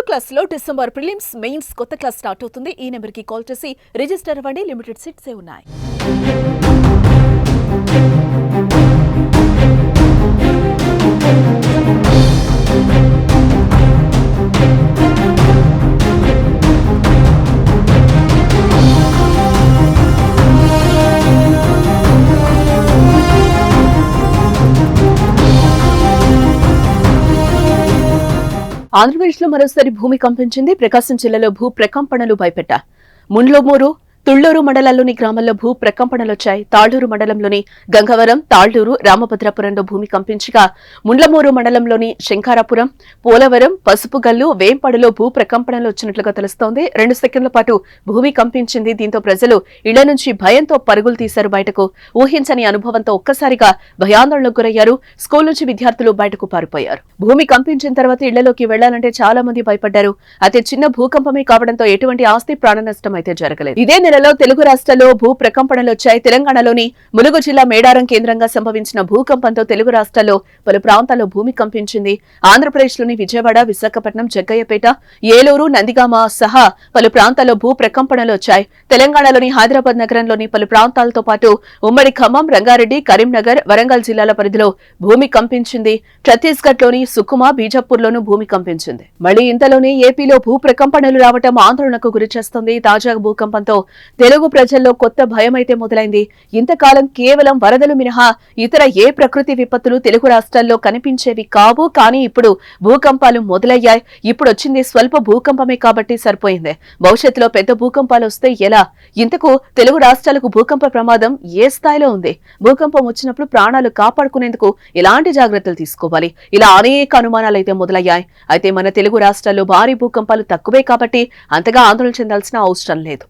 Class లో December prelims mains కొత్త class start అవుతుంది. ఈ నెంబర్ కి కాల్ చేసి రిజిస్టర్ అవ్వండి. లిమిటెడ్ సీట్సే ఉన్నాయి. ఆంధ్రప్రదేశ్లో మరోసారి భూమి కంపించింది. ప్రకాశం జిల్లాలో భూ ప్రకంపనలు భయపెట్టాయి. ముండ్లమూరు, తుళ్లూరు మండలాల్లోని గ్రామాల్లో భూ ప్రకంపనలొచ్చాయి. తాళ్లూరు మండలంలోని గంగవరం, తాళ్లూరు, రామభద్రాపురంలో భూమి కంపించగా ముండ్లమూరు మండలంలోని శంకారాపురం, పోలవరం, పసుపుగల్లు, వేంపాడులో భూ ప్రకంపనలు వచ్చినట్లుగా తెలుస్తోంది. 2 సెకండ్ల పాటు భూమి కంపించింది. దీంతో ప్రజలు ఇళ్ల నుంచి భయంతో పరుగులు తీశారు బయటకు. ఊహించని అనుభవంతో ఒక్కసారిగా భయాందోళనకు గురయ్యారు. స్కూల్ నుంచి విద్యార్థులు బయటకు పారిపోయారు. భూమి కంపించిన తర్వాత ఇళ్లలోకి వెళ్లాలంటే చాలా మంది భయపడ్డారు. అతి చిన్న భూకంపమే కావడంతో ఎటువంటి ఆస్తి ప్రాణ నష్టం అయితే జరగలేదు. ఇదే నెలలో తెలుగు రాష్ట్రాల్లో భూ ప్రకంపనలు వచ్చాయి. తెలంగాణలోని ములుగు జిల్లా మేడారం కేంద్రంగా సంభవించిన భూకంపంతో తెలుగు రాష్ట్రాల్లో పలు ప్రాంతాల్లో భూమి కంపించింది. ఆంధ్రప్రదేశ్లోని విజయవాడ, విశాఖపట్నం, జగ్గయ్యపేట, ఏలూరు, నందిగామ సహా పలు ప్రాంతాల్లో భూ ప్రకంపనలు వచ్చాయి. తెలంగాణలోని హైదరాబాద్ నగరంలోని పలు ప్రాంతాలతో పాటు ఉమ్మడి ఖమ్మం, రంగారెడ్డి, కరీంనగర్, వరంగల్ జిల్లాల పరిధిలో భూమి కంపించింది. ఛత్తీస్గఢ్లోని సుకుమా, బీజాపూర్లోనూ భూమి కంపించింది. మళ్లీ ఇంతలోనే ఏపీలో భూ ప్రకంపనలు రావడం ఆందోళనకు గురిచేస్తోంది. తాజా భూకంపంతో తెలుగు ప్రజల్లో కొత్త భయమైతే మొదలైంది. ఇంతకాలం కేవలం వరదలు మినహా ఇతర ఏ ప్రకృతి విపత్తులు తెలుగు రాష్ట్రాల్లో కనిపించేవి కావు. కానీ ఇప్పుడు భూకంపాలు మొదలయ్యాయి. ఇప్పుడు వచ్చింది స్వల్ప భూకంపమే కాబట్టి సరిపోయింది. భవిష్యత్తులో పెద్ద భూకంపాలు వస్తే ఎలా? ఇంతకు తెలుగు రాష్ట్రాలకు భూకంప ప్రమాదం ఏ స్థాయిలో ఉంది? భూకంపం వచ్చినప్పుడు ప్రాణాలు కాపాడుకునేందుకు ఎలాంటి జాగ్రత్తలు తీసుకోవాలి? ఇలా అనేక అనుమానాలు అయితే మొదలయ్యాయి. అయితే మన తెలుగు రాష్ట్రాల్లో భారీ భూకంపాలు తక్కువే కాబట్టి అంతగా ఆందోళన చెందాల్సిన అవసరం లేదు.